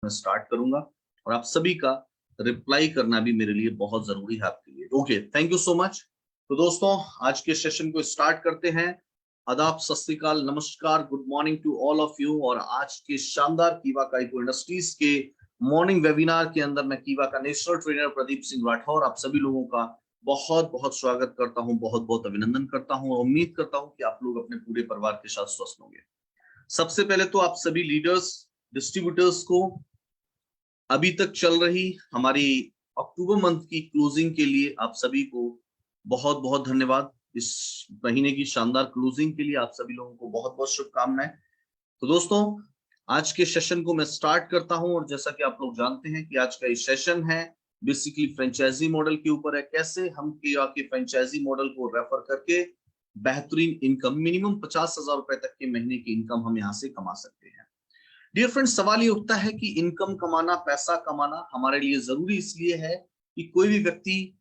मैं स्टार्ट करूंगा और आप सभी का रिप्लाई करना भी मेरे लिए बहुत जरूरी है आपके लिए। Okay, thank you so much. तो दोस्तों, आज के सेशन को स्टार्ट करते हैं। आदाब, सत श्री अकाल, नमस्कार, good morning to all of you. और आज के शानदार कीवा काइको इंडस्ट्रीज के मॉर्निंग वेबिनार के अंदर मैं कीवा का नेशनल ट्रेनर प्रदीप सिंह राठौर आप सभी लोगों का बहुत बहुत स्वागत करता हूं, बहुत बहुत अभिनंदन करता हूं और उम्मीद करता हूं कि आप लोग अपने पूरे परिवार के साथ स्वस्थ होंगे। सबसे पहले तो आप सभी लीडर्स, डिस्ट्रीब्यूटर्स को अभी तक चल रही हमारी अक्टूबर मंथ की क्लोजिंग के लिए आप सभी को बहुत बहुत धन्यवाद। इस महीने की शानदार क्लोजिंग के लिए आप सभी लोगों को बहुत बहुत शुभकामनाएं। तो दोस्तों, आज के सेशन को मैं स्टार्ट करता हूं और जैसा कि आप लोग जानते हैं कि आज का ये सेशन है बेसिकली फ्रेंचाइजी मॉडल के ऊपर है। कैसे हम के फ्रेंचाइजी मॉडल को रेफर करके बेहतरीन इनकम, मिनिमम 50,000 रुपए तक के महीने की इनकम हम यहाँ से कमा सकते हैं। डियर फ्रेंड्स, सवाल ये उठता है कि इनकम कमाना, पैसा कमाना हमारे लिए जरूरी इसलिए है कि कोई भी व्यक्ति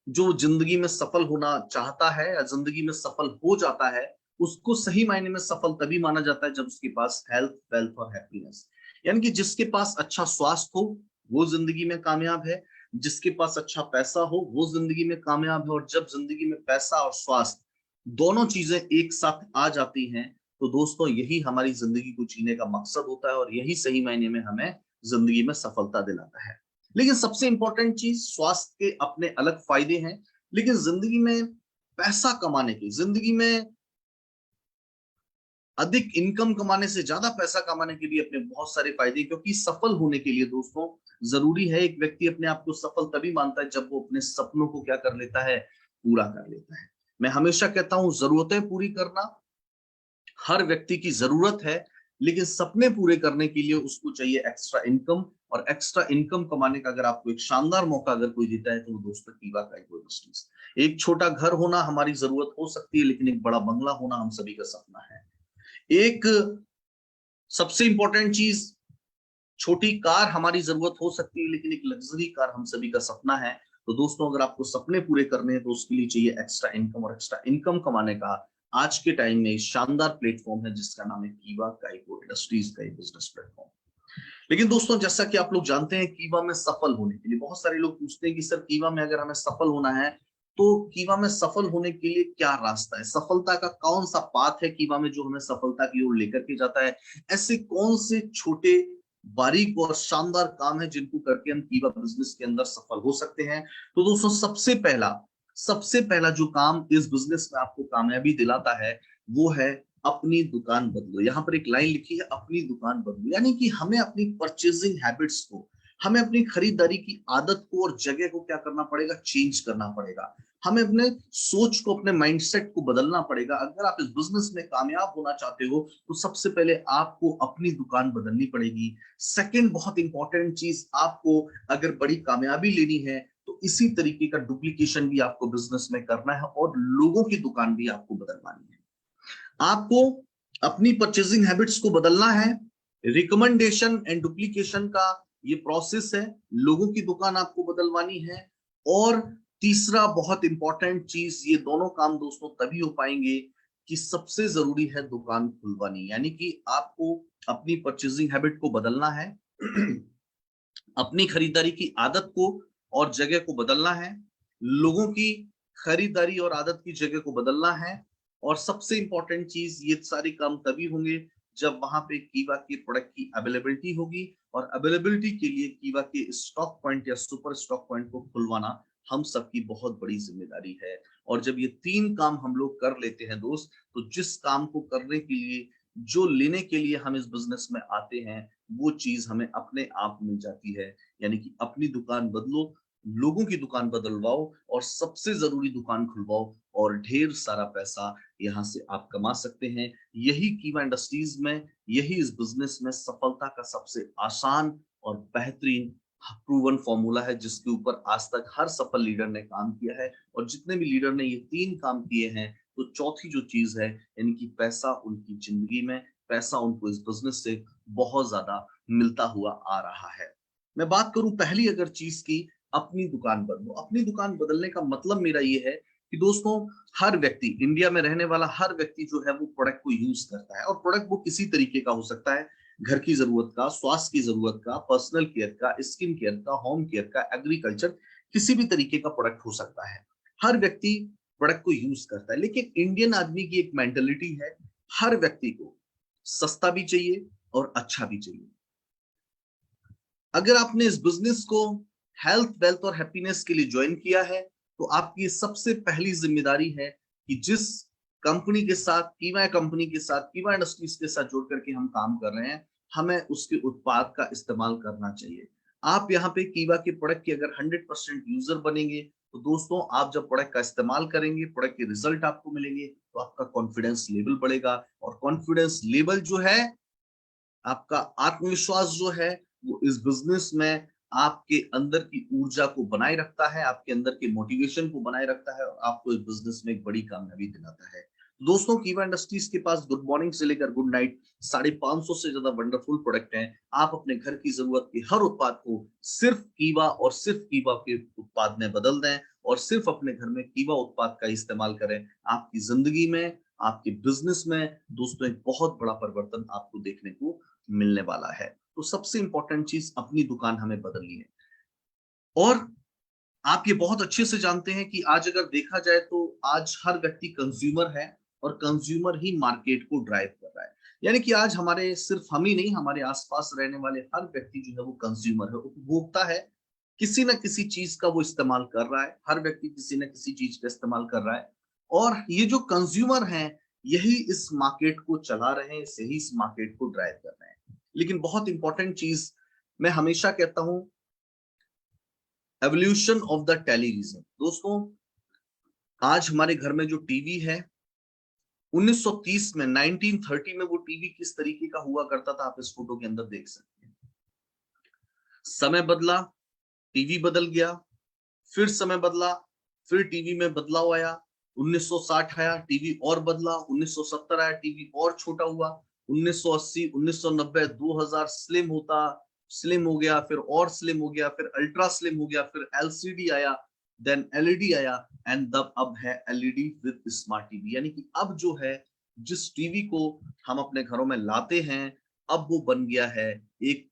जो जिंदगी में सफल होना चाहता है या जिंदगी में सफल हो जाता है, उसको सही मायने में सफल तभी माना जाता है जब उसके पास हेल्थ, वेल्थ और हैप्पीनेस, यानी कि जिसके पास अच्छा स्वास्थ्य हो वो जिंदगी में कामयाब है, जिसके पास अच्छा पैसा हो वो जिंदगी में कामयाब है। और जब जिंदगी में पैसा और स्वास्थ्य दोनों चीजें एक साथ आ जाती हैं तो दोस्तों यही हमारी जिंदगी को जीने का मकसद होता है और यही सही मायने में हमें जिंदगी में सफलता दिलाता है। लेकिन सबसे इंपॉर्टेंट चीज, स्वास्थ्य के अपने अलग फायदे हैं, लेकिन जिंदगी में पैसा कमाने के, जिंदगी में अधिक इनकम कमाने से, ज्यादा पैसा कमाने के लिए अपने बहुत सारे फायदे, क्योंकि सफल होने के लिए दोस्तों जरूरी है, एक व्यक्ति अपने आप को सफल तभी मानता है जब वो अपने सपनों को क्या कर लेता है, पूरा कर लेता है। मैं हमेशा कहता हूं जरूरतें पूरी करना हर व्यक्ति की जरूरत है, लेकिन सपने पूरे करने के लिए उसको चाहिए एक्स्ट्रा इनकम। और एक्स्ट्रा इनकम कमाने का अगर आपको एक शानदार मौका अगर कोई देता है तो वो दोस्तों कीवा काइको इंडस्ट्रीज। एक छोटा घर होना हमारी जरूरत हो सकती है, लेकिन एक बड़ा बंगला होना हम सभी का सपना है। एक सबसे इंपॉर्टेंट चीज, छोटी कार हमारी जरूरत हो सकती है, लेकिन एक लग्जरी कार हम सभी का सपना है। तो दोस्तों, अगर आपको सपने पूरे करने हैं तो उसके लिए चाहिए एक्स्ट्रा इनकम, और एक्स्ट्रा इनकम कमाने का आज के टाइम में शानदार प्लेटफॉर्म है जिसका नाम है कीवा काइको इंडस्ट्रीज का बिजनेस प्लेटफॉर्म। लेकिन दोस्तों, जैसा कि आप लोग जानते हैं, कीवा में सफल होने के लिए बहुत सारे लोग पूछते हैं कि सर कीवा में अगर हमें सफल होना है तो कीवा में सफल होने के लिए क्या रास्ता है, सफलता का कौन सा पाथ है कीवा में जो हमें सफलता की ओर लेकर के जाता है, ऐसे कौन से छोटे, बारीक और शानदार काम है जिनको करके हम कीवा बिजनेस के अंदर सफल हो सकते हैं। तो दोस्तों, सबसे पहला जो काम इस बिजनेस में आपको कामयाबी दिलाता है वो है अपनी दुकान बदलो। यहां पर एक लाइन लिखी है, अपनी दुकान बदलो, यानी कि हमें अपनी परचेजिंग हैबिट्स को, हमें अपनी खरीदारी की आदत को और जगह को क्या करना पड़ेगा, चेंज करना पड़ेगा। हमें अपने सोच को, अपने माइंडसेट को बदलना पड़ेगा। अगर आप इस बिजनेस में कामयाब होना चाहते हो तो सबसे पहले आपको अपनी दुकान बदलनी पड़ेगी। सेकंड बहुत इंपॉर्टेंट चीज, आपको अगर बड़ी कामयाबी लेनी है तो इसी तरीके का डुप्लीकेशन भी आपको बिजनेस में करना है और लोगों की दुकान भी आपको बदलवानी है। आपको अपनी परचेजिंग हैबिट्स को बदलना है। रिकमेंडेशन एंड डुप्लीकेशन का ये प्रोसेस है, लोगों की दुकान आपको बदलवानी है। और तीसरा बहुत इंपॉर्टेंट चीज, ये दोनों काम दोस्तों तभी हो पाएंगे कि सबसे जरूरी है दुकान खुलवानी, यानी कि आपको अपनी परचेजिंग हैबिट को बदलना है अपनी खरीदारी की आदत को और जगह को बदलना है, लोगों की खरीदारी और आदत की जगह को बदलना है। और सबसे इंपॉर्टेंट चीज, ये सारे काम तभी होंगे जब वहां पे कीवा के प्रोडक्ट की अवेलेबिलिटी होगी, और अवेलेबिलिटी के लिए कीवा के स्टॉक पॉइंट या सुपर स्टॉक पॉइंट को खुलवाना हम सबकी बहुत बड़ी जिम्मेदारी है। और जब ये तीन काम हम लोग कर लेते हैं दोस्त, तो जिस काम को करने के लिए, जो लेने के लिए हम इस बिजनेस में आते हैं, वो चीज हमें अपने आप मिल जाती है। यानी कि अपनी दुकान बदलो, लोगों की दुकान बदलवाओ और सबसे जरूरी दुकान खुलवाओ और ढेर सारा पैसा यहां से आप कमा सकते हैं। यही कीवा इंडस्ट्रीज में, यही इस बिजनेस में सफलता का सबसे आसान और बेहतरीन प्रूवन फॉर्मूला है जिसके ऊपर आज तक हर सफल लीडर ने काम किया है। और जितने भी लीडर ने ये तीन काम किए हैं, तो चौथी जो चीज है, यानी कि पैसा उनकी जिंदगी में, पैसा उनको इस बिजनेस से बहुत ज्यादा मिलता हुआ आ रहा है। मैं बात करूं पहली अगर चीज की, अपनी दुकान बदलो। अपनी दुकान बदलने का मतलब मेरा ये है कि दोस्तों, हर व्यक्ति, इंडिया में रहने वाला हर व्यक्ति जो है वो प्रोडक्ट को यूज करता है, और प्रोडक्ट वो किसी तरीके का हो सकता है। घर की जरूरत का, स्वास्थ्य की जरूरत का, पर्सनल केयर का, स्किन केयर का, होम केयर का, एग्रीकल्चर, किसी भी तरीके का प्रोडक्ट हो सकता है। हर व्यक्ति प्रोडक्ट को यूज करता है, लेकिन इंडियन आदमी की एक मेंटेलिटी है, हर व्यक्ति को सस्ता भी चाहिए और अच्छा भी चाहिए। अगर आपने इस बिजनेस को हेल्थ, वेल्थ और हैप्पीनेस के लिए ज्वाइन किया है, तो आपकी सबसे पहली जिम्मेदारी है कि जिस कंपनी के साथ, कीवा कंपनी के साथ, कीवा इंडस्ट्रीज के साथ जोड़ करके हम काम कर रहे हैं, हमें उसके उत्पाद का इस्तेमाल करना चाहिए। आप यहाँ पे कीवा के प्रोडक्ट के अगर 100% यूजर बनेंगे, तो दोस्तों आप जब प्रोडक्ट का इस्तेमाल करेंगे, प्रोडक्ट के रिजल्ट आपको मिलेंगे, तो आपका कॉन्फिडेंस लेवल बढ़ेगा। और कॉन्फिडेंस लेवल जो है, आपका आत्मविश्वास जो है, वो इस बिजनेस में आपके अंदर की ऊर्जा को बनाए रखता है, आपके अंदर के मोटिवेशन को बनाए रखता है और आपको इस बिजनेस में एक बड़ी कामयाबी दिलाता है। दोस्तों, कीवा इंडस्ट्रीज के पास गुड मॉर्निंग से लेकर गुड नाइट 550 से ज्यादा वंडरफुल प्रोडक्ट हैं। आप अपने घर की जरूरत के हर उत्पाद को सिर्फ कीवा और सिर्फ कीवा के उत्पाद में बदल दें और सिर्फ अपने घर में कीवा उत्पाद का इस्तेमाल करें। आपकी जिंदगी में, आपके बिजनेस में दोस्तों एक बहुत बड़ा परिवर्तन आपको देखने को मिलने वाला है। तो सबसे इंपॉर्टेंट चीज, अपनी दुकान हमें बदलनी है। और आप ये बहुत अच्छे से जानते हैं कि आज अगर देखा जाए तो आज हर व्यक्ति कंज्यूमर है और कंज्यूमर ही मार्केट को ड्राइव कर रहा है। यानी कि आज हमारे, सिर्फ हम ही नहीं, हमारे आसपास रहने वाले हर व्यक्ति जो है वो कंज्यूमर है, उपभोक्ता है। किसी ना किसी चीज का वो इस्तेमाल कर रहा है, हर व्यक्ति किसी ना किसी चीज का इस्तेमाल कर रहा है। और ये जो कंज्यूमर हैं, यही इस मार्केट को चला रहे हैं, यही इस मार्केट को ड्राइव कर रहे हैं। लेकिन बहुत इंपॉर्टेंट चीज मैं हमेशा कहता हूं, एवोल्यूशन ऑफ द टेलीविजन। दोस्तों, आज हमारे घर में जो टीवी है, 1930 में, 1930 में वो टीवी किस तरीके का हुआ करता था, आप इस फोटो के अंदर देख सकते हैं। समय बदला, टीवी बदल गया, फिर समय बदला, फिर टीवी में बदलाव आया। 1960 आया, टीवी और बदला। 1970 आया, टीवी और छोटा हुआ। 1980, 1990, 2000 स्लिम हो गया, फिर और स्लिम हो गया, फिर अल्ट्रा स्लिम हो गया, फिर एलसीडी आया, देन एलईडी आया, एंड अब है एलईडी विद स्मार्ट टीवी। यानी कि अब जो है, जिस टीवी को हम अपने घरों में लाते हैं, अब वो बन गया है एक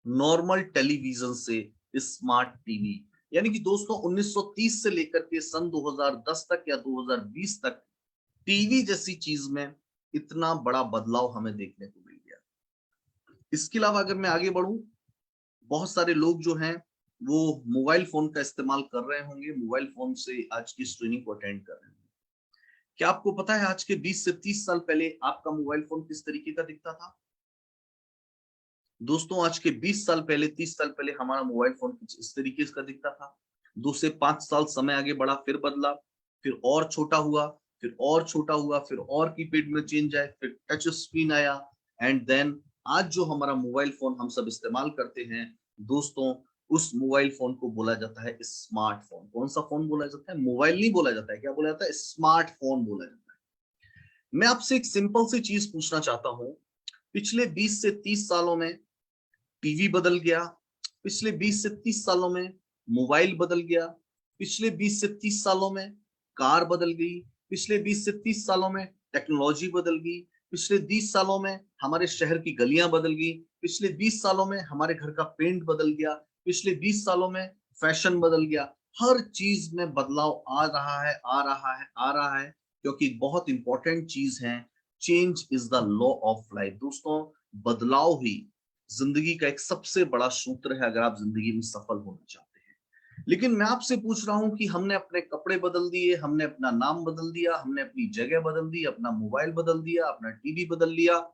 नॉर्मल टेलीविजन से स्मार्ट टीवी। यानी कि दोस्तों, 1930 से लेकर के सन 2010 तक या 2020 तक टीवी जैसी चीज में इतना बड़ा बदलाव हमें देखने को मिल गया। इसके अलावा अगर मैं आगे बढ़ूं, बहुत सारे लोग जो हैं वो मोबाइल फोन का इस्तेमाल कर रहे होंगे, मोबाइल फोन से आज की इस ट्रेनिंग को अटेंड कर रहे होंगे। क्या आपको पता है आज के 20 से 30 साल पहले आपका मोबाइल फोन किस तरीके का दिखता था? दोस्तों, आज के 20 साल पहले, 30 साल पहले हमारा मोबाइल फोन कुछ इस तरीके का दिखता था। 2 से 5 साल समय आगे बढ़ा, फिर बदला, फिर और छोटा हुआ, फिर और छोटा हुआ, फिर और कीपैड में चेंज आया, फिर टच स्क्रीन आया, एंड देन आज जो हमारा मोबाइल फोन हम सब इस्तेमाल करते हैं दोस्तों, उस मोबाइल फोन को बोला जाता है स्मार्टफोन। कौन सा फोन बोला जाता है? मोबाइल नहीं बोला जाता है, क्या बोला जाता है? स्मार्टफोन बोला जाता है। मैं आपसे एक सिंपल सी चीज पूछना चाहता हूं, पिछले 20 से 30 सालों में टीवी बदल गया, पिछले 20 से 30 सालों में मोबाइल बदल गया, पिछले 20 से 30 सालों में कार बदल गई, पिछले 20 से 30 सालों में टेक्नोलॉजी बदल गई, पिछले 20 सालों में हमारे शहर की गलियां बदल गई, पिछले 20 सालों में हमारे घर का पेंट बदल गया, पिछले 20 सालों में फैशन बदल गया। हर चीज में बदलाव आ रहा है, आ रहा है, आ रहा है, क्योंकि बहुत इंपॉर्टेंट चीज है, change is the law of life. दोस्तों, बदलाव ही जिंदगी का एक सबसे बड़ा सूत्र है अगर आप जिंदगी में सफल होना चाहते हैं। लेकिन मैं आपसे पूछ रहा हूं कि हमने अपने कपड़े बदल दिए, हमने अपना नाम बदल दिया, हमने अपनी जगह बदल दी, अपना मोबाइल बदल दिया, अपना टीवी बदल लिया,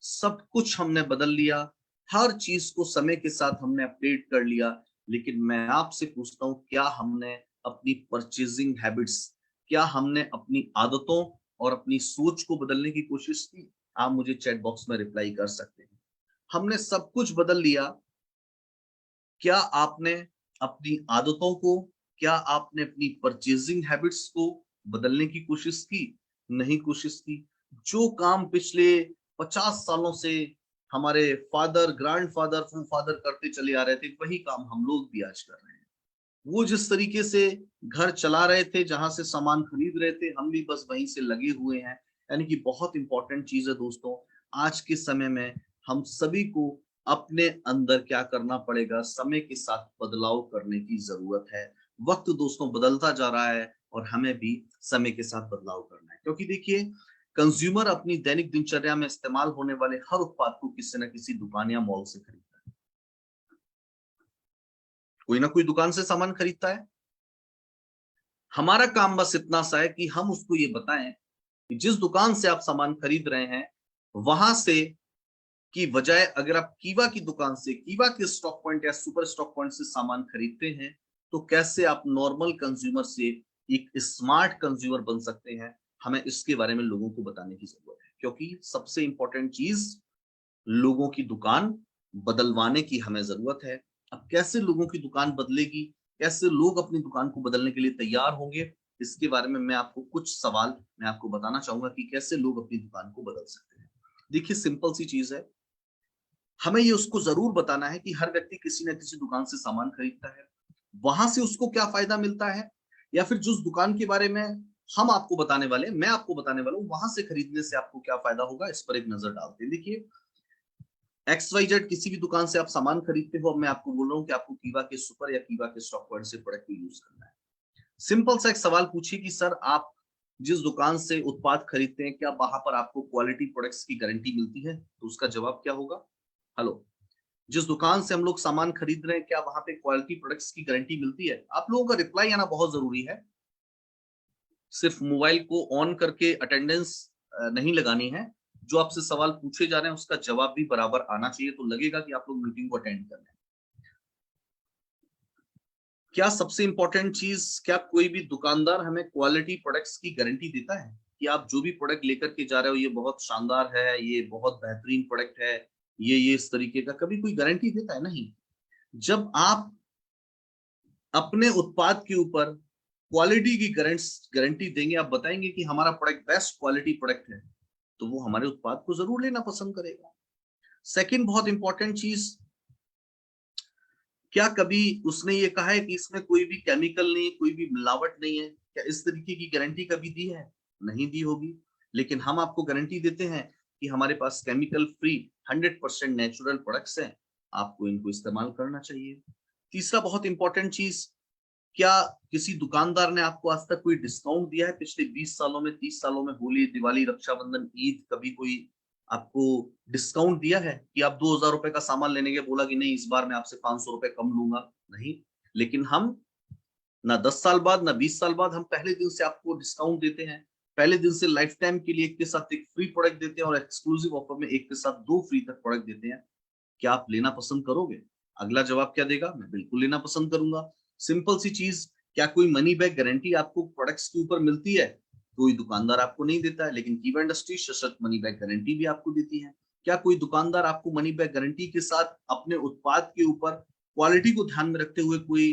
सब कुछ हमने बदल लिया, हर चीज को समय के साथ हमने अपडेट कर लिया। लेकिन मैं आपसे पूछता हूं, क्या हमने अपनी परचेजिंग हैबिट्स, क्या हमने अपनी आदतों और अपनी सोच को बदलने की कोशिश की? आप मुझे चैट बॉक्स में रिप्लाई कर सकते हैं। हमने सब कुछ बदल लिया, क्या आपने अपनी आदतों को, क्या आपने अपनी परचेजिंग हैबिट्स को बदलने की कोशिश की? नहीं कोशिश की। जो काम पिछले 50 सालों से हमारे फादर, ग्रैंडफादर, फादर करते चले आ रहे थे, वही काम हम लोग भी आज कर रहे हैं। वो जिस तरीके से घर चला रहे थे, जहां से सामान खरीद रहे थे, हम भी बस वहीं से लगे हुए हैं। यानी कि बहुत इंपॉर्टेंट चीज है दोस्तों, आज के समय में हम सभी को अपने अंदर क्या करना पड़ेगा, समय के साथ बदलाव करने की जरूरत है। वक्त दोस्तों बदलता जा रहा है और हमें भी समय के साथ बदलाव करना है, क्योंकि देखिए कंज्यूमर अपनी दैनिक दिनचर्या में इस्तेमाल होने वाले हर उत्पाद को किसी न किसी दुकान या मॉल से खरीदता है। कोई ना कोई दुकान से सामान खरीदता है। हमारा काम बस इतना सा है कि हम उसको ये बताएं कि जिस दुकान से आप सामान खरीद रहे हैं, वहां से की बजाय अगर आप कीवा की दुकान से, कीवा के स्टॉक पॉइंट या सुपर स्टॉक पॉइंट से सामान खरीदते हैं, तो कैसे आप नॉर्मल कंज्यूमर से एक स्मार्ट कंज्यूमर बन सकते हैं, हमें इसके बारे में लोगों को बताने की जरूरत है। क्योंकि सबसे इंपॉर्टेंट चीज लोगों की दुकान बदलवाने की हमें जरूरत है। अब कैसे लोगों की दुकान बदलेगी, कैसे लोग अपनी दुकान को बदलने के लिए तैयार होंगे, इसके बारे में मैं आपको कुछ सवाल मैं आपको बताना चाहूंगा कि कैसे लोग अपनी दुकान को बदल सकते हैं। देखिए सिंपल सी चीज है, हमें ये उसको जरूर बताना है कि हर व्यक्ति किसी न किसी दुकान से सामान खरीदता है, वहां से उसको क्या फायदा मिलता है, या फिर जिस दुकान के बारे में हम आपको बताने वाले, मैं आपको बताने वाला हूं, वहां से खरीदने से आपको क्या फायदा होगा, इस पर एक नजर डालते हैं। देखिए XYZ किसी भी दुकान से आप सामान खरीदते हो, अब मैं आपको बोल रहा हूँ कि आपको कीवा के सुपर या कीवा के स्टॉक पॉइंट से प्रोडक्ट को यूज करना है। सिंपल सा एक सवाल पूछिए कि सर आप जिस दुकान से उत्पाद खरीदते हैं, क्या वहां पर आपको क्वालिटी प्रोडक्ट्स की गारंटी मिलती है? तो उसका जवाब क्या होगा? हेलो, जिस दुकान से हम लोग सामान खरीद रहे हैं, क्या वहां पे क्वालिटी प्रोडक्ट्स की गारंटी मिलती है? आप लोगों का रिप्लाई आना बहुत जरूरी है। सिर्फ मोबाइल को ऑन करके अटेंडेंस नहीं लगानी है, जो आपसे सवाल पूछे जा रहे हैं उसका जवाब भी बराबर आना चाहिए, तो लगेगा कि आप लोग मीटिंग को अटेंड कर रहे हैं। क्या सबसे इंपॉर्टेंट चीज, क्या कोई भी दुकानदार हमें क्वालिटी प्रोडक्ट्स की गारंटी देता है कि आप जो भी प्रोडक्ट लेकर के जा रहे हो ये बहुत शानदार है, ये बहुत बेहतरीन प्रोडक्ट है, ये इस तरीके का, कभी कोई गारंटी देता है? नहीं। जब आप अपने उत्पाद के ऊपर क्वालिटी की गारंटी देंगे, आप बताएंगे कि हमारा प्रोडक्ट बेस्ट क्वालिटी प्रोडक्ट है, तो वो हमारे उत्पाद को जरूर लेना पसंद करेगा। सेकंड बहुत इंपॉर्टेंट चीज, क्या कभी उसने ये कहा है कि इसमें कोई भी केमिकल नहीं, कोई भी मिलावट नहीं है? क्या इस तरीके की गारंटी कभी दी है? नहीं दी होगी। लेकिन हम आपको गारंटी देते हैं कि हमारे पास केमिकल फ्री 100% नेचुरल प्रोडक्ट्स हैं, आपको इनको इस्तेमाल करना चाहिए। तीसरा बहुत इंपॉर्टेंट चीज, क्या किसी दुकानदार ने आपको आज तक कोई डिस्काउंट दिया है? पिछले 20 सालों में, 30 सालों में, होली, दिवाली, रक्षाबंधन, ईद, कभी कोई आपको डिस्काउंट दिया है कि आप 2000 रुपए का सामान लेने के बोला कि नहीं इस बार मैं आपसे 500 रुपए कम लूंगा? नहीं। लेकिन हम ना 10 साल बाद ना 20 साल बाद, हम पहले दिन से आपको डिस्काउंट देते हैं। पहले दिन से लाइफ टाइम के लिए एक के साथ एक फ्री प्रोडक्ट देते हैं, और एक्सक्लूसिव ऑफर में एक के साथ 2 फ्री तक प्रोडक्ट देते हैं। क्या आप लेना पसंद करोगे? अगला जवाब क्या देगा? मैं बिल्कुल लेना पसंद करूंगा। सिंपल सी चीज, क्या कोई मनी बैक गारंटी आपको प्रोडक्ट्स के ऊपर मिलती है? कोई दुकानदार आपको नहीं देता है, लेकिन कीवा इंडस्ट्री सशक्त मनी बैक गारंटी भी आपको देती है। क्या कोई दुकानदार आपको मनी बैक गारंटी के साथ अपने उत्पाद के ऊपर क्वालिटी को ध्यान में रखते हुए कोई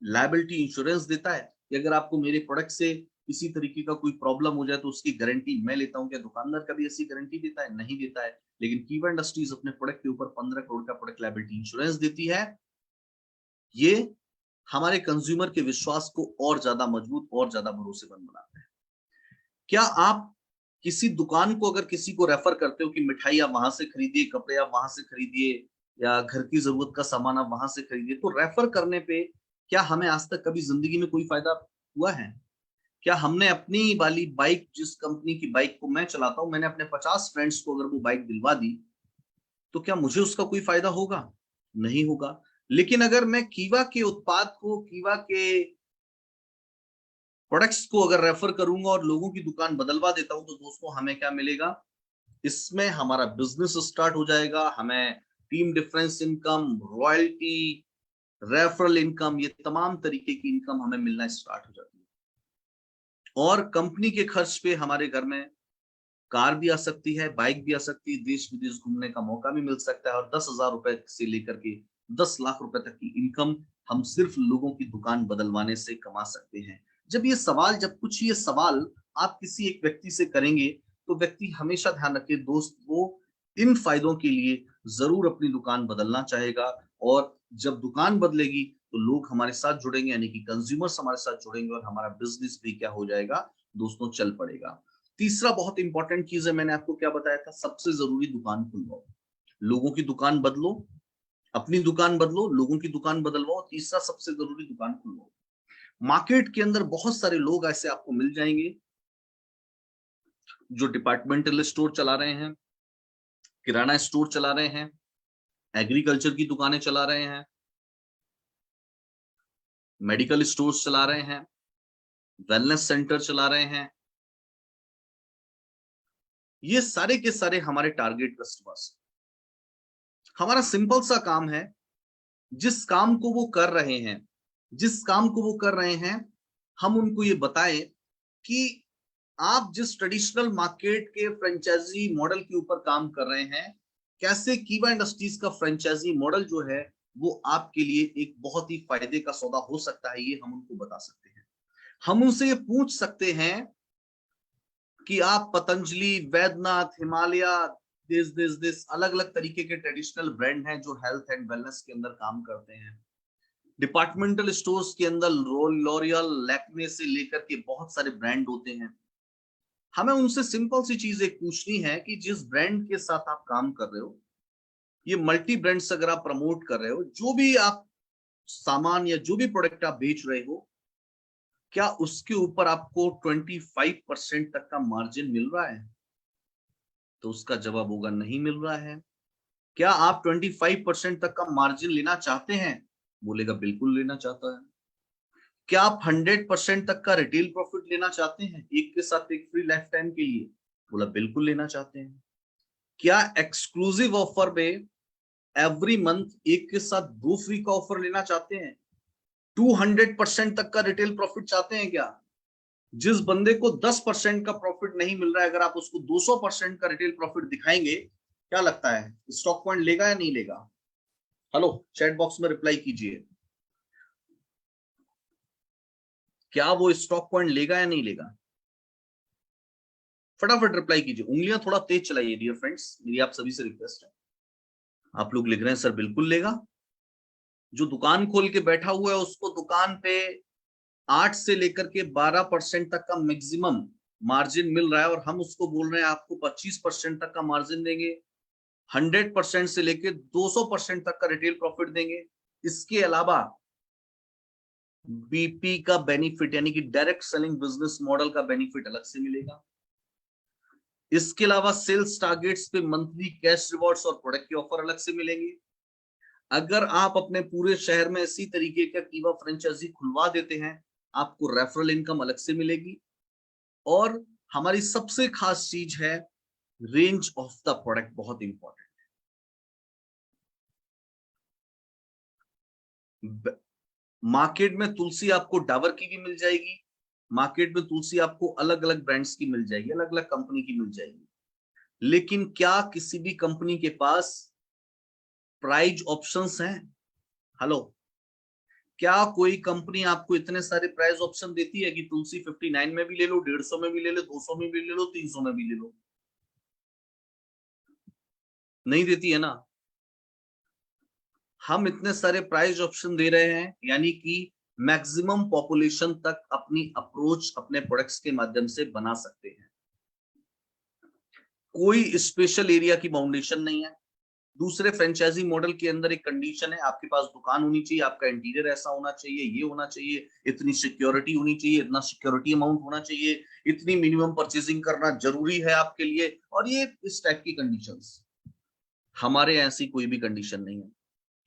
लायबिलिटी इंश्योरेंस देता है कि अगर आपको मेरे प्रोडक्ट से किसी तरीके का कोई प्रॉब्लम हो जाए तो उसकी गारंटी मैं लेता हूं? क्या दुकानदार कभी ऐसी गारंटी देता है? नहीं देता है। लेकिन कीवा इंडस्ट्रीज अपने प्रोडक्ट के ऊपर 15 करोड़ का प्रोडक्ट लायबिलिटी इंश्योरेंस देती है। ये हमारे कंज्यूमर के विश्वास को और ज्यादा मजबूत और ज्यादा भरोसेमंद बनाता है। क्या आप किसी दुकान को अगर किसी को रेफर करते हो कि मिठाई आप वहां से खरीदिए, कपड़े आप वहां से खरीदिए, या घर की जरूरत का सामान आप वहां से खरीदिए, तो रेफर करने पे क्या हमें आज तक कभी जिंदगी में कोई फायदा हुआ है? क्या हमने अपनी वाली बाइक, जिस कंपनी की बाइक को मैं चलाता हूं, मैंने अपने 50 फ्रेंड्स को अगर वो बाइक दिलवा दी, तो क्या मुझे उसका कोई फायदा होगा? नहीं होगा। लेकिन अगर मैं कीवा के उत्पाद को, कीवा के प्रोडक्ट्स को अगर रेफर करूंगा और लोगों की दुकान बदलवा देता हूं, तो दोस्तों हमें क्या मिलेगा? इसमें हमारा बिजनेस स्टार्ट हो जाएगा। हमें team difference income, royalty, referral income, ये तमाम तरीके की इनकम हमें मिलना स्टार्ट हो जाती है। और कंपनी के खर्च पे हमारे घर में कार भी आ सकती है, बाइक भी आ सकती है, देश विदेश घूमने का मौका भी मिल सकता है, और 10,000 रुपए से लेकर के 10 लाख रुपए तक की इनकम हम सिर्फ लोगों की दुकान बदलवाने से कमा सकते हैं। जब कुछ ये सवाल आप किसी एक व्यक्ति से करेंगे, तो व्यक्ति हमेशा ध्यान रखे दोस्त, वो इन फायदों के लिए जरूर अपनी दुकान बदलना चाहेगा। और जब दुकान बदलेगी तो लोग हमारे साथ जुड़ेंगे, यानी कि कंज्यूमर्स हमारे साथ जुड़ेंगे, और हमारा बिजनेस भी क्या हो जाएगा दोस्तों, चल पड़ेगा। तीसरा बहुत इंपॉर्टेंट चीज है, मैंने आपको क्या बताया था, सबसे जरूरी दुकान खुलवाओ। लोगों की दुकान बदलो, अपनी दुकान बदलो, लोगों की दुकान बदलवाओ, तीसरा सबसे जरूरी दुकान खुलवाओ। मार्केट के अंदर बहुत सारे लोग ऐसे आपको मिल जाएंगे जो डिपार्टमेंटल स्टोर चला रहे हैं, किराना स्टोर चला रहे हैं, एग्रीकल्चर की दुकानें चला रहे हैं, मेडिकल स्टोर्स चला रहे हैं, वेलनेस सेंटर चला रहे हैं। ये सारे के सारे हमारे टारगेट कस्टमर्स। हमारा सिंपल सा काम है, जिस काम को वो कर रहे हैं, जिस काम को वो कर रहे हैं, हम उनको ये बताएं कि आप जिस ट्रेडिशनल मार्केट के फ्रेंचाइजी मॉडल के ऊपर काम कर रहे हैं, कैसे कीवा इंडस्ट्रीज का फ्रेंचाइजी मॉडल जो है वो आपके लिए एक बहुत ही फायदे का सौदा हो सकता है, ये हम उनको बता सकते हैं। हम उनसे ये पूछ सकते हैं कि आप पतंजलि, वैद्यनाथ, हिमालय, दिस अलग अलग तरीके के ट्रेडिशनल ब्रांड हैं जो हेल्थ एंड वेलनेस के अंदर काम करते हैं। डिपार्टमेंटल स्टोर्स के अंदर लॉरियल, लैक्मे से लेकर के बहुत सारे ब्रांड होते हैं। हमें उनसे सिंपल सी चीज एक पूछनी है कि जिस ब्रांड के साथ आप काम कर रहे हो, ये मल्टी ब्रांड्स अगर आप प्रमोट कर रहे हो, जो भी आप सामान या जो भी प्रोडक्ट आप बेच रहे हो, क्या उसके ऊपर आपको 25% तक का मार्जिन मिल रहा है? तो उसका जवाब होगा नहीं मिल रहा है। क्या आप 25% तक का मार्जिन लेना चाहते हैं? बोलेगा बिल्कुल लेना चाहता है। क्या आप 100% तक का रिटेल प्रॉफिट लेना चाहते हैं, एक के साथ एक फ्री लाइफ टाइम के लिए? बोला बिल्कुल लेना चाहते हैं। क्या एक्सक्लूसिव ऑफर में एवरी मंथ एक के साथ 2 फ्री का ऑफर लेना चाहते हैं? 200% तक का रिटेल प्रॉफिट चाहते हैं क्या? जिस बंदे को 10% का प्रॉफिट नहीं मिल रहा है, अगर आप उसको 200% का रिटेल प्रॉफिट दिखाएंगे, क्या लगता है स्टॉक पॉइंट लेगा या नहीं लेगा? हेलो, चैट बॉक्स में रिप्लाई कीजिए, क्या वो स्टॉक पॉइंट लेगा या नहीं लेगा? फटाफट रिप्लाई कीजिए, उंगलियां थोड़ा तेज चलाइए डियर फ्रेंड्स, मेरी आप सभी से रिक्वेस्ट है। आप लोग लिख रहे हैं सर बिल्कुल लेगा। जो दुकान खोल के बैठा हुआ है उसको दुकान पे 8 से लेकर के 12% तक का मैक्सिमम मार्जिन मिल रहा है, और हम उसको बोल रहे हैं आपको 25% तक का मार्जिन देंगे, 100% से लेकर 200% तक का रिटेल प्रॉफिट देंगे। इसके अलावा बीपी का बेनिफिट यानी कि डायरेक्ट सेलिंग बिजनेस मॉडल का बेनिफिट अलग से मिलेगा। इसके अलावा सेल्स टारगेट्स पे मंथली कैश रिवॉर्ड्स और प्रोडक्ट के ऑफर अलग से मिलेंगे। अगर आप अपने पूरे शहर में इसी तरीके का कीवा फ्रेंचाइजी खुलवा देते हैं, आपको रेफरल इनकम अलग से मिलेगी। और हमारी सबसे खास चीज है रेंज ऑफ द प्रोडक्ट, बहुत इंपॉर्टेंट। मार्केट में तुलसी आपको डाबर की भी मिल जाएगी, मार्केट में तुलसी आपको अलग अलग ब्रांड्स की मिल जाएगी, अलग अलग कंपनी की मिल जाएगी। लेकिन क्या किसी भी कंपनी के पास प्राइस ऑप्शंस हैं? हेलो, क्या कोई कंपनी आपको इतने सारे प्राइस ऑप्शन देती है कि तुलसी 59 में भी ले लो, 150 में भी ले लो, 200 में भी ले लो, 300 में भी ले लो? नहीं देती है ना। हम इतने सारे प्राइस ऑप्शन दे रहे हैं, यानी कि मैक्सिमम पॉपुलेशन तक अपनी अप्रोच अपने प्रोडक्ट्स के माध्यम से बना सकते हैं। कोई स्पेशल एरिया की बाउंडेशन नहीं है। दूसरे फ्रेंचाइजी मॉडल के अंदर एक कंडीशन है, आपके पास दुकान होनी चाहिए, आपका इंटीरियर ऐसा होना चाहिए, ये होना चाहिए, इतनी सिक्योरिटी होनी चाहिए, इतना सिक्योरिटी अमाउंट होना चाहिए, इतनी मिनिमम परचेजिंग करना जरूरी है आपके लिए, और ये इस टाइप की कंडीशंस। हमारे ऐसी कोई भी कंडीशन नहीं है।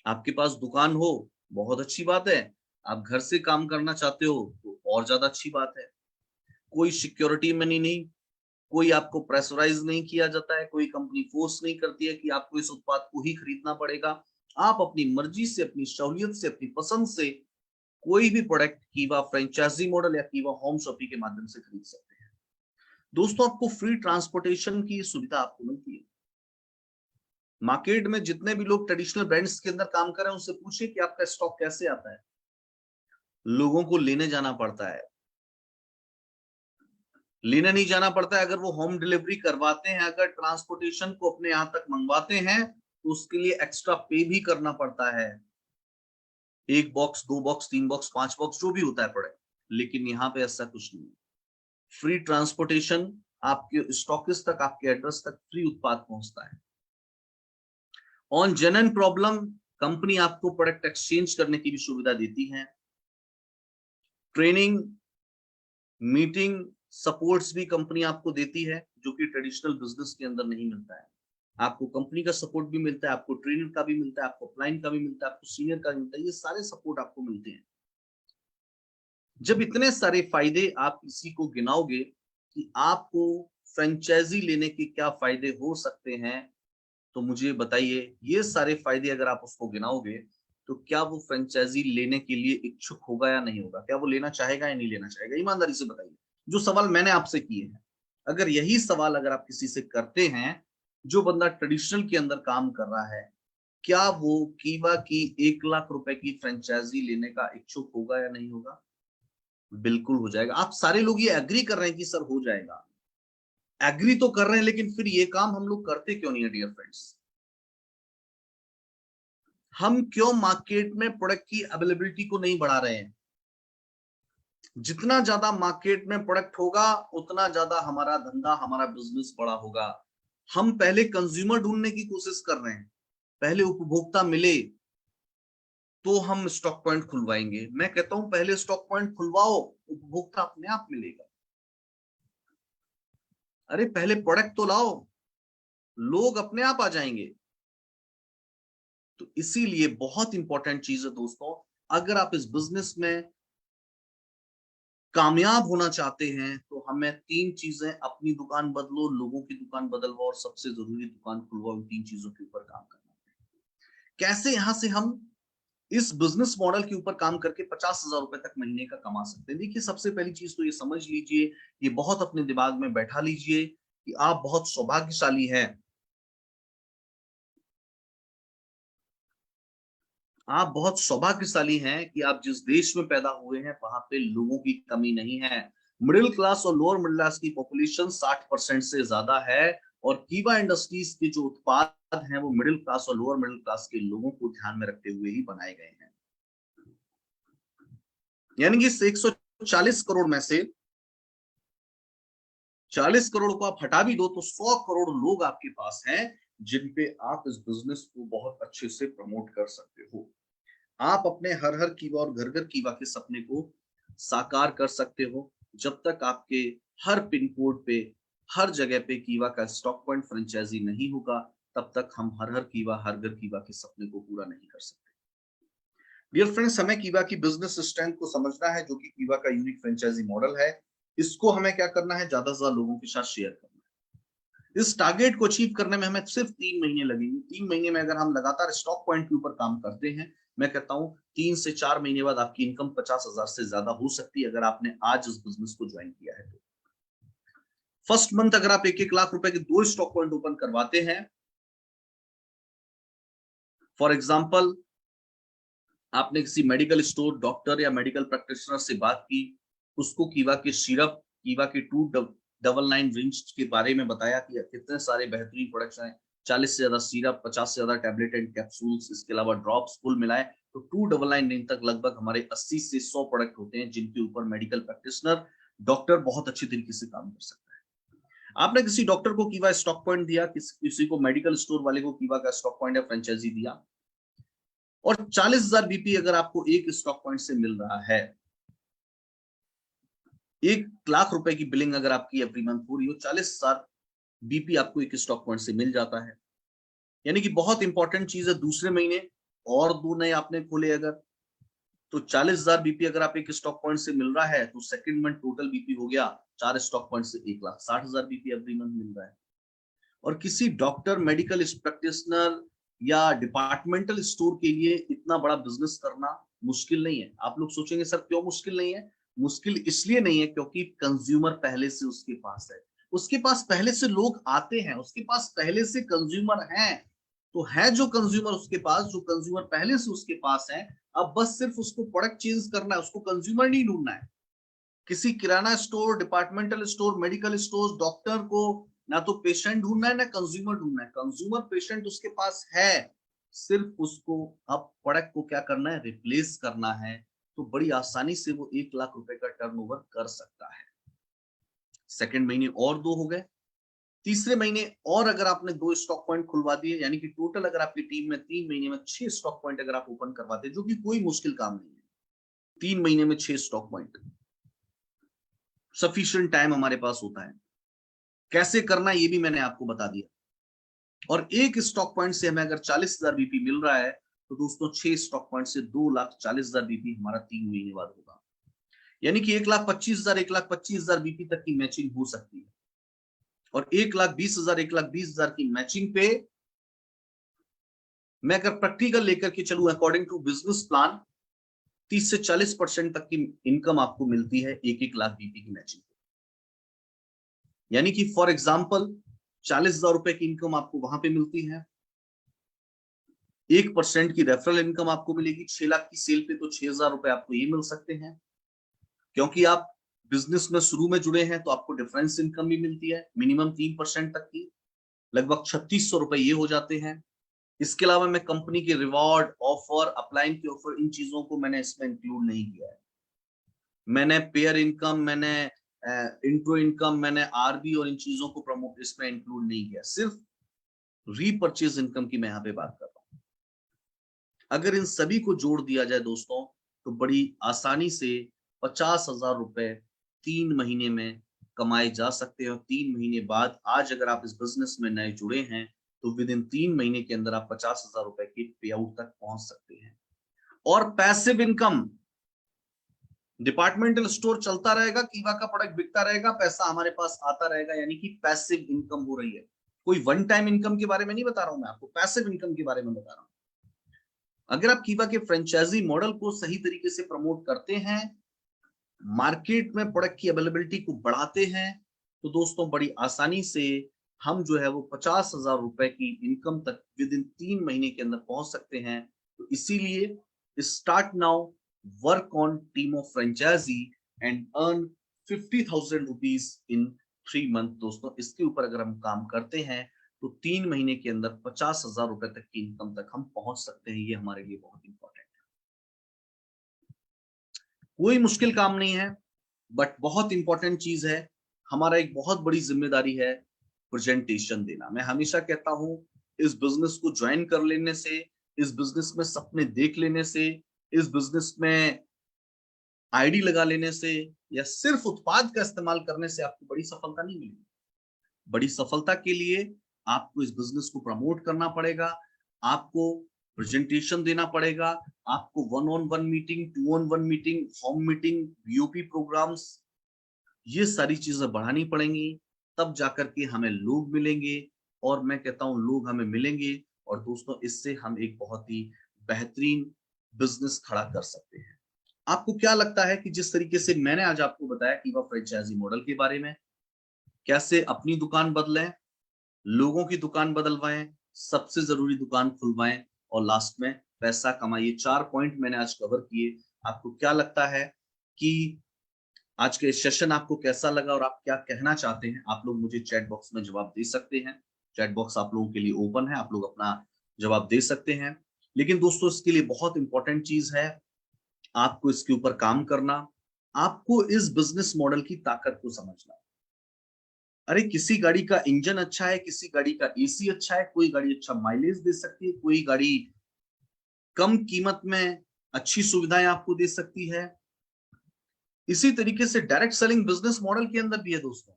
आपके पास दुकान हो, बहुत अच्छी बात है। आप घर से काम करना चाहते हो तो और ज्यादा अच्छी बात है। कोई सिक्योरिटी मनी नहीं, कोई आपको प्रेशराइज नहीं किया जाता है, कोई कंपनी फोर्स नहीं करती है कि आपको इस उत्पाद को ही खरीदना पड़ेगा। आप अपनी मर्जी से, अपनी सहूलियत से, अपनी पसंद से कोई भी प्रोडक्ट कीवा फ्रेंचाइजी मॉडल या कीवा होम शॉपिंग के माध्यम से खरीद सकते हैं। दोस्तों, आपको फ्री ट्रांसपोर्टेशन की सुविधा आपको मिलती है। मार्केट में जितने भी लोग ट्रेडिशनल ब्रांड्स के अंदर काम कर रहे हैं उनसे पूछिए कि आपका स्टॉक कैसे आता है। लोगों को लेने जाना पड़ता है, लेने नहीं जाना पड़ता है। अगर वो होम डिलीवरी करवाते हैं, अगर ट्रांसपोर्टेशन को अपने यहां तक मंगवाते हैं, तो उसके लिए एक्स्ट्रा पे भी करना पड़ता है। 1 बॉक्स, 2 बॉक्स, 3 बॉक्स, 5 बॉक्स, जो भी होता है प्रोडक्ट। लेकिन यहाँ पे ऐसा कुछ नहीं है। फ्री ट्रांसपोर्टेशन, आपके स्टॉकिस्ट तक, आपके एड्रेस तक फ्री उत्पाद पहुंचता है। ऑन जेन्युइन प्रॉब्लम कंपनी आपको प्रोडक्ट एक्सचेंज करने की भी सुविधा देती है। ट्रेनिंग, मीटिंग, सपोर्ट्स भी कंपनी आपको देती है, जो कि ट्रेडिशनल बिजनेस के अंदर नहीं मिलता है। आपको कंपनी का सपोर्ट भी मिलता है, आपको ट्रेनर का भी मिलता है, आपको अपलाइन का भी मिलता है, आपको सीनियर का भी मिलता है, ये सारे सपोर्ट आपको मिलते हैं। जब इतने सारे फायदे आप किसी को गिनाओगे कि आपको फ्रेंचाइजी लेने के क्या फायदे हो सकते हैं, तो मुझे बताइए, ये सारे फायदे अगर आप उसको गिनाओगे तो क्या वो फ्रेंचाइजी लेने के लिए इच्छुक होगा या नहीं होगा? क्या वो लेना चाहेगा या नहीं लेना चाहेगा? ईमानदारी से बताइए। जो सवाल मैंने आपसे किए हैं, अगर यही सवाल अगर आप किसी से करते हैं, जो बंदा ट्रेडिशनल के अंदर काम कर रहा है, क्या वो कीवा की 1 लाख रुपए की फ्रेंचाइजी लेने का इच्छुक होगा या नहीं होगा? बिल्कुल हो जाएगा। आप सारे लोग ये एग्री कर रहे हैं कि सर हो जाएगा, एग्री तो कर रहे हैं, लेकिन फिर ये काम हम लोग करते क्यों नहीं है डियर फ्रेंड्स? हम क्यों मार्केट में प्रोडक्ट की अवेलेबिलिटी को नहीं बढ़ा रहे हैं? जितना ज्यादा मार्केट में प्रोडक्ट होगा, उतना ज्यादा हमारा धंधा, हमारा बिजनेस बड़ा होगा। हम पहले कंज्यूमर ढूंढने की कोशिश कर रहे हैं, पहले उपभोक्ता मिले तो हम स्टॉक पॉइंट खुलवाएंगे। मैं कहता हूं पहले स्टॉक पॉइंट खुलवाओ, उपभोक्ता अपने आप मिलेगा। अरे पहले प्रोडक्ट तो लाओ, लोग अपने आप आ जाएंगे। तो इसीलिए बहुत इंपॉर्टेंट चीज है दोस्तों, अगर आप इस बिजनेस में कामयाब होना चाहते हैं तो हमें 3 चीजें, अपनी दुकान बदलो, लोगों की दुकान बदलवाओ और सबसे जरूरी दुकान खुलवाओ। इन 3 चीजों के ऊपर काम करना है। कैसे यहां से हम इस बिजनेस मॉडल के ऊपर काम करके 50,000 रुपए तक महीने का कमा सकते हैं? देखिए, सबसे पहली चीज तो ये समझ लीजिए, ये बहुत अपने दिमाग में बैठा लीजिए कि आप बहुत सौभाग्यशाली हैं। आप बहुत सौभाग्यशाली हैं कि आप जिस देश में पैदा हुए हैं वहां पे लोगों की कमी नहीं है। मिडिल क्लास और लोअर मिडिल क्लास की पॉपुलेशन 60% से ज्यादा है, और कीवा इंडस्ट्रीज के जो उत्पाद हैं वो मिडिल क्लास और लोअर मिडिल क्लास के लोगों को ध्यान में रखते हुए ही बनाए गए हैं। यानी कि इस 140 करोड़ में से 40 करोड़ को आप हटा भी दो तो 100 करोड़ लोग आपके पास हैं, जिन पे आप इस बिजनेस को बहुत अच्छे से प्रमोट कर सकते हो। आप अपने हर हर कीवा और घर घर कीवा के सपने को साकार कर सकते हो। जब तक आपके हर पिन कोड पे, हर जगह पे कीवा का स्टॉक पॉइंट फ्रेंचाइजी नहीं होगा, तब तक हम हर हर कीवा, हर घर कीवा के सपने को पूरा नहीं कर सकते। डियर फ्रेंड्स, हमें कीवा की बिजनेस स्ट्रेंथ को समझना है, जो कि कीवा का यूनिक फ्रेंचाइजी मॉडल है। इसको हमें क्या करना है? ज्यादा से ज्यादा लोगों के साथ शेयर करना है। इस टारगेट को अचीव करने में हमें सिर्फ 3 महीने लगेंगे। 3 महीने में अगर हम लगातार स्टॉक पॉइंट के ऊपर काम करते हैं, मैं कहता हूं 3 से 4 महीने बाद आपकी इनकम 50,000 से ज्यादा हो सकती है, अगर आपने आज इस बिजनेस को ज्वाइन किया है तो। फर्स्ट मंथ अगर आप 1-1 लाख रुपए के 2 स्टॉक पॉइंट ओपन करवाते हैं, फॉर एग्जाम्पल आपने किसी मेडिकल स्टोर, डॉक्टर या मेडिकल प्रैक्टिशनर से बात की, उसको कीवा के सिरप, कीवा के 299 रिंच के बारे में बताया कि कितने सारे बेहतरीन प्रोडक्ट्स हैं, 40 से ज्यादा सिरप, 50 से ज्यादा टैबलेट एंड कैप्सूल्स, इसके अलावा ड्रॉप्स कुल मिलाए तो 299 दिन तक लगभग हमारे 80 से 100 प्रोडक्ट होते हैं, जिनके ऊपर मेडिकल प्रैक्टिशनर, डॉक्टर बहुत अच्छे तरीके से काम कर सकता है। आपने किसी डॉक्टर को कीवा स्टॉक पॉइंट दिया, किसी को मेडिकल स्टोर वाले को कीवा का स्टॉक पॉइंट या फ्रेंचाइजी दिया, और 40,000 बीपी अगर आपको एक स्टॉक पॉइंट से मिल रहा है, 1 लाख रुपए की बिलिंग अगर आपकी एवरी मंथ हो रही हो, 40,000 बीपी आपको एक स्टॉक पॉइंट से मिल जाता है। यानी कि बहुत इंपॉर्टेंट चीज है, दूसरे महीने और 2 नए आपने खोले अगर, तो 40,000 बीपी अगर आप एक स्टॉक पॉइंट से मिल रहा है, तो सेकंड मंथ टोटल बीपी हो गया 4 स्टॉक पॉइंट से 1,60,000 बीपी एवरी मंथ मिल रहा है। और किसी डॉक्टर, मेडिकल प्रैक्टिशनर या डिपार्टमेंटल स्टोर के लिए इतना बड़ा बिजनेस करना मुश्किल नहीं है। आप लोग सोचेंगे सर क्यों मुश्किल नहीं है? मुश्किल इसलिए नहीं है क्योंकि कंज्यूमर पहले से उसके पास है, उसके पास पहले से लोग आते हैं, उसके पास पहले से कंज्यूमर हैं। तो है जो कंज्यूमर उसके पास, जो कंज्यूमर पहले से उसके पास है, अब बस सिर्फ उसको प्रोडक्ट चेंज करना है, उसको कंज्यूमर नहीं ढूंढना है। किसी kirana store, departmental store, medical store, doctor को ना तो पेशेंट ढूंढना है ना कंज्यूमर ढूंढना है, कंज्यूमर पेशेंट उसके पास है, सिर्फ उसको अब प्रोडक्ट को क्या करना है? रिप्लेस करना है। तो बड़ी आसानी से वो 1 लाख रुपए का टर्नओवर कर सकता है। सेकंड महीने और 2 हो गए, तीसरे महीने और अगर आपने 2 स्टॉक पॉइंट खुलवा दिए, यानी कि टोटल अगर आपकी टीम में 3 महीने में 6 स्टॉक पॉइंट अगर आप ओपन करवाते, जो कि कोई मुश्किल काम नहीं है, 3 महीने में 6 स्टॉक पॉइंट सफिशिएंट टाइम हमारे पास होता है। कैसे करना ये भी मैंने आपको बता दिया। और एक स्टॉक पॉइंट से हमें अगर 40,000 बीपी मिल रहा है, तो दोस्तों 6 स्टॉक पॉइंट से 2,40,000 बीपी हमारा 3 महीने बाद होगा। यानी कि 1,25,000 1,25,000 बीपी तक की मैचिंग हो सकती है। और 1,20,000 1,20,000 की मैचिंग पे मैं अगर प्रैक्टिकल लेकर के चलूं अकॉर्डिंग टू बिजनेस प्लान, 30 से 40% तक की इनकम आपको मिलती है 1-1 लाख बीपी की मैचिंग। यानी कि फॉर एग्जाम्पल 40,000 रुपए की इनकम आपको वहां पे मिलती है, 1% की रेफरल इनकम आपको मिलेगी। 6 लाख की सेल पे तो 6,000 रुपए आपको ये मिल सकते हैं। क्योंकि आप बिजनेस में शुरू में जुड़े हैं तो आपको डिफरेंस इनकम भी मिलती है मिनिमम 3% तक की, लगभग 3600 रुपए ये हो जाते हैं। इसके अलावा मैं कंपनी के रिवॉर्ड ऑफर, अपलाइन के ऑफर, इन चीजों को मैंने इसमें इंक्लूड नहीं किया है। मैंने पेयर इनकम, मैंने इंट्रो इनकम, मैंने आरबी और इन चीजों को प्रमोट इसमें इंक्लूड नहीं किया। सिर्फ रीपरचेज इनकम की मैं यहाँ पे बात कर रहा हूँ। अगर इन सभी को जोड़ दिया जाए दोस्तों, तो बड़ी आसानी से 50,000 रुपए 3 महीने में कमाए जा सकते हैं। और 3 महीने बाद, आज अगर आप इस बिजनेस में नए जुड़े हैं, तो विद इन 3 महीने के अंदर आप 50,000 रुपए के पे आउट तक पहुंच सकते हैं। और पैसिव इनकम, डिपार्टमेंटल स्टोर चलता रहेगा, कीवा का प्रोडक्ट बिकता रहेगा, पैसा हमारे पास आता रहेगा, यानी कि पैसिव इनकम हो रही है। कोई वन टाइम इनकम के बारे में नहीं बता रहा हूं मैं आपको, पैसिव इनकम के बारे में बता रहा हूं। अगर आप कीवा के फ्रेंचाइजी मॉडल को सही तरीके से प्रमोट करते हैं, मार्केट में प्रोडक्ट की अवेलेबिलिटी को बढ़ाते हैं, तो दोस्तों बड़ी आसानी से हम जो है वो 50,000 रुपए की इनकम तक विद इन 3 महीने के अंदर पहुंच सकते हैं। तो इसीलिए start now, work on team of franchise and earn 50,000 rupees in 3 month. दोस्तों इसके ऊपर अगर हम काम करते हैं, तो 3 महीने के अंदर 50,000 रुपए तक की इनकम तक हम पहुंच सकते हैं। ये हमारे लिए बहुत इंपॉर्टेंट है। कोई मुश्किल काम नहीं है, बट बहुत इंपॉर्टेंट चीज है, हमारा एक बहुत बड़ी जिम्मेदारी है प्रेजेंटेशन देना। मैं हमेशा कहता हूं, इस बिजनेस को ज्वाइन कर लेने से, इस बिजनेस में सपने देख लेने से, इस बिजनेस में आईडी लगा लेने से, या सिर्फ उत्पाद का इस्तेमाल करने से आपको बड़ी सफलता नहीं मिलेगी। बड़ी सफलता के लिए आपको इस बिजनेस को प्रमोट करना पड़ेगा, आपको प्रेजेंटेशन देना पड़ेगा, आपको 1-on-1 meeting, 2-on-1 meeting, home meeting, VOP programmes, ये सारी चीजें बढ़ानी पड़ेंगी। तब जाकर के हमें लोग मिलेंगे, और मैं कहता हूं लोग हमें मिलेंगे, और दोस्तों इससे हम एक बहुत ही बेहतरीन बिजनेस खड़ा कर सकते हैं। आपको क्या लगता है कि जिस तरीके से मैंने आज आपको बताया कीवा फ्रेंचाइजी मॉडल के बारे में, कैसे अपनी दुकान बदलें, लोगों की दुकान बदलवाएं, सबसे जरूरी दुकान खुलवाएं, और लास्ट में पैसा कमाइए, 4 पॉइंट मैंने आज कवर किए। आपको क्या लगता है कि आज के सेशन आपको कैसा लगा और आप क्या कहना चाहते हैं? आप लोग मुझे चैट बॉक्स में जवाब दे सकते हैं। चैट बॉक्स आप लोगों के लिए ओपन है, आप लोग अपना जवाब दे सकते हैं। लेकिन दोस्तों इसके लिए बहुत इंपॉर्टेंट चीज है, आपको इसके ऊपर काम करना, आपको इस बिजनेस मॉडल की ताकत को समझना। अरे किसी गाड़ी का इंजन अच्छा है, किसी गाड़ी का एसी अच्छा है, कोई गाड़ी अच्छा माइलेज दे सकती है, कोई गाड़ी कम कीमत में अच्छी सुविधाएं आपको दे सकती है। इसी तरीके से डायरेक्ट सेलिंग बिजनेस मॉडल के अंदर भी है दोस्तों।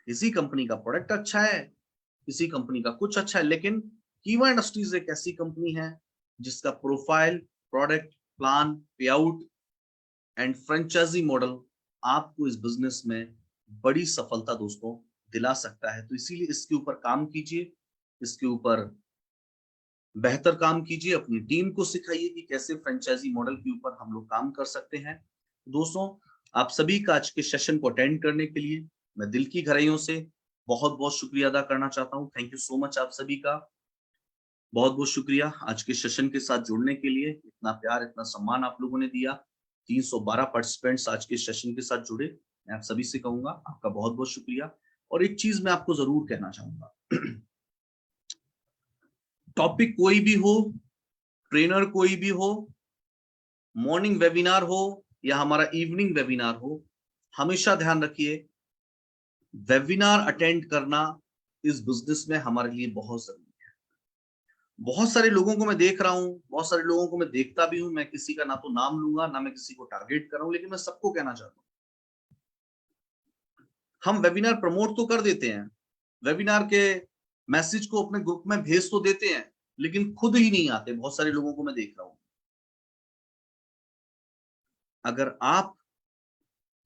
किसी कंपनी का प्रोडक्ट अच्छा है, किसी कंपनी का कुछ अच्छा है, लेकिन कीवा इंडस्ट्रीज एक ऐसी कंपनी है जिसका प्रोफाइल, प्रोडक्ट, प्लान, पे आउट एंड फ्रेंचाइजी मॉडल आपको इस बिजनेस में बड़ी सफलता दोस्तों दिला सकता है। तो इसीलिए इसके ऊपर काम कीजिए, इसके ऊपर बेहतर काम कीजिए, अपनी टीम को सिखाइए कि कैसे फ्रेंचाइजी मॉडल के ऊपर हम लोग काम कर सकते हैं। दोस्तों आप सभी का आज के सेशन को अटेंड करने के लिए मैं दिल की गहराइयों से बहुत बहुत शुक्रिया अदा करना चाहता हूं। थैंक यू सो मच आप सभी का, बहुत बहुत शुक्रिया आज के सेशन के साथ जुड़ने के लिए। इतना प्यार, इतना सम्मान आप लोगों ने दिया। 312 पार्टिसिपेंट्स आज के सेशन के साथ जुड़े, मैं आप सभी से कहूंगा आपका बहुत बहुत शुक्रिया। और एक चीज मैं आपको जरूर कहना चाहूंगा, टॉपिक कोई भी हो, ट्रेनर कोई भी हो, मॉर्निंग वेबिनार हो या हमारा इवनिंग वेबिनार हो, हमेशा ध्यान रखिए वेबिनार अटेंड करना इस बिजनेस में हमारे लिए बहुत जरूरी है। बहुत सारे लोगों को मैं देख रहा हूं, बहुत सारे लोगों को मैं देखता भी हूं, मैं किसी का ना तो नाम लूंगा ना मैं किसी को टारगेट कर रहा हूं, लेकिन मैं सबको कहना चाहता हूं, हम वेबिनार प्रमोट तो कर देते हैं, वेबिनार के मैसेज को अपने ग्रुप में भेज तो देते हैं, लेकिन खुद ही नहीं आते। बहुत सारे लोगों को मैं देख रहा हूं। अगर आप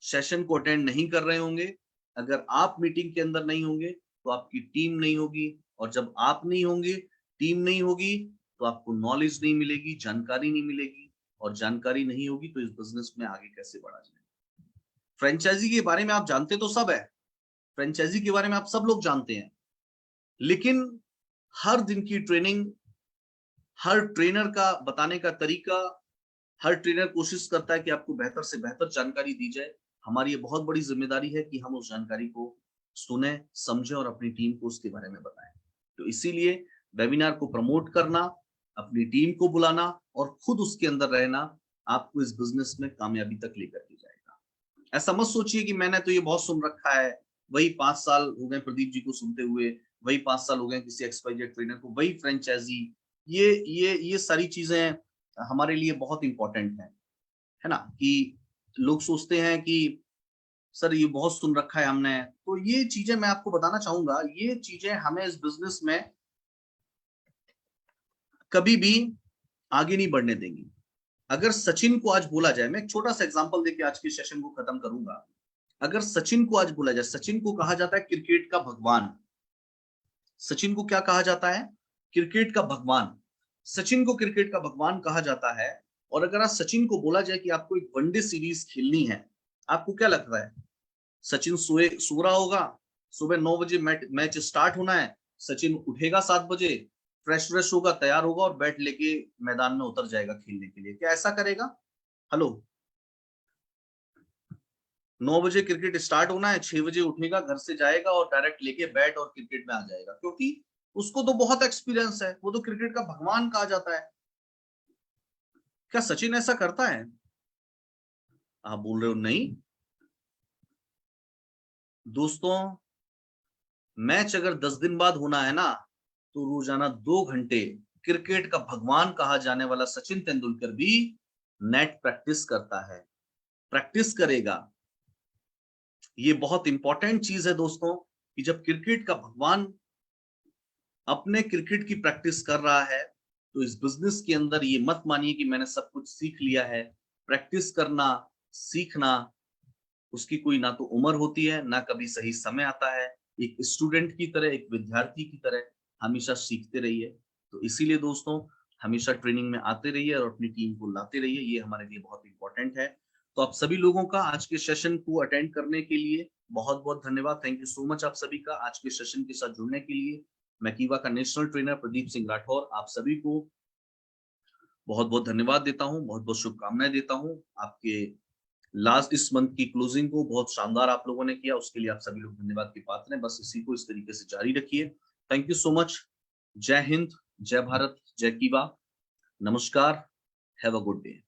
सेशन को अटेंड नहीं कर रहे होंगे, अगर आप मीटिंग के अंदर नहीं होंगे, तो आपकी टीम नहीं होगी, और जब आप नहीं होंगे, टीम नहीं होगी, तो आपको नॉलेज नहीं मिलेगी, जानकारी नहीं मिलेगी, और जानकारी नहीं होगी तो इस बिजनेस में आगे कैसे बढ़ा जाए। फ्रेंचाइजी के बारे में आप जानते तो सब है, फ्रेंचाइजी के बारे में आप सब लोग जानते हैं, लेकिन हर दिन की ट्रेनिंग, हर ट्रेनर का बताने का तरीका, हर ट्रेनर कोशिश करता है कि आपको बेहतर से बेहतर जानकारी दी जाए। हमारी ये बहुत बड़ी जिम्मेदारी है कि हम उस जानकारी को सुने, समझें और अपनी टीम को उसके बारे में बताएं। तो इसीलिए वेबिनार को प्रमोट करना, अपनी टीम को बुलाना और खुद उसके अंदर रहना आपको इस बिजनेस में कामयाबी तक लेकर के जाएगा। ऐसा मत सोचिए कि मैंने तो ये बहुत सुन रखा है, वही 5 साल हो गए प्रदीप जी को सुनते हुए, वही 5 साल हो गए किसी एक्सपाइजेड ट्रेनर को, वही फ्रेंचाइजी, ये सारी चीजें हमारे लिए बहुत इंपॉर्टेंट है ना, कि लोग सोचते हैं कि सर ये बहुत सुन रखा है हमने। तो ये चीजें मैं आपको बताना चाहूंगा, ये चीजें हमें इस बिजनेस में कभी भी आगे नहीं बढ़ने देंगी। अगर सचिन को आज बोला जाए, मैं एक छोटा सा एग्जांपल देके आज के सेशन को खत्म करूंगा। अगर सचिन को आज बोला जाए, सचिन को कहा जाता है क्रिकेट का भगवान। सचिन को क्या कहा जाता है? क्रिकेट का भगवान। सचिन को क्रिकेट का भगवान कहा जाता है। और अगर आज सचिन को बोला जाए कि आपको एक वनडे सीरीज खेलनी है, आपको क्या लगता है? सचिन सो रहा होगा, सुबह 9 बजे मैच स्टार्ट होना है, सचिन उठेगा 7 बजे, फ्रेश व्रेश होगा, तैयार होगा और बैट लेके मैदान में उतर जाएगा खेलने के लिए। क्या ऐसा करेगा? हेलो, 9 बजे क्रिकेट स्टार्ट होना है, 6 बजे उठेगा, घर से जाएगा और डायरेक्ट लेके बैट और क्रिकेट में आ जाएगा, क्योंकि उसको तो बहुत एक्सपीरियंस है, वो तो क्रिकेट का भगवान कहा जाता है। क्या सचिन ऐसा करता है? आप बोल रहे हो नहीं। दोस्तों, मैच अगर 10 दिन बाद होना है ना, तो रोजाना 2 घंटे क्रिकेट का भगवान कहा जाने वाला सचिन तेंदुलकर भी नेट प्रैक्टिस करता है, प्रैक्टिस करेगा। ये बहुत इंपॉर्टेंट चीज है दोस्तों, कि जब क्रिकेट का भगवान अपने क्रिकेट की प्रैक्टिस कर रहा है, तो इस बिजनेस के अंदर ये मत मानिए कि मैंने सब कुछ सीख लिया है। प्रैक्टिस करना, सीखना, उसकी कोई ना तो उम्र होती है, ना कभी सही समय आता है। एक स्टूडेंट की तरह, एक विद्यार्थी की तरह हमेशा सीखते रहिए। तो इसीलिए दोस्तों, हमेशा ट्रेनिंग में आते रहिए और अपनी टीम को लाते रहिए, ये हमारे लिए बहुत इंपॉर्टेंट है। तो आप सभी लोगों का आज के सेशन को अटेंड करने के लिए बहुत बहुत धन्यवाद। थैंक यू सो मच आप सभी का आज के सेशन के साथ जुड़ने के लिए। मैं कीवा का नेशनल ट्रेनर प्रदीप सिंह राठौर आप सभी को बहुत बहुत धन्यवाद देता हूँ, बहुत बहुत शुभकामनाएं देता हूँ। आपके लास्ट इस मंथ की क्लोजिंग को बहुत शानदार आप लोगों ने किया, उसके लिए आप सभी लोग धन्यवाद के पात्र हैं। बस इसी को इस तरीके से जारी रखिए। Thank you so much. जय हिंद, जय भारत, जय कीवा। नमस्कार। Have a good day.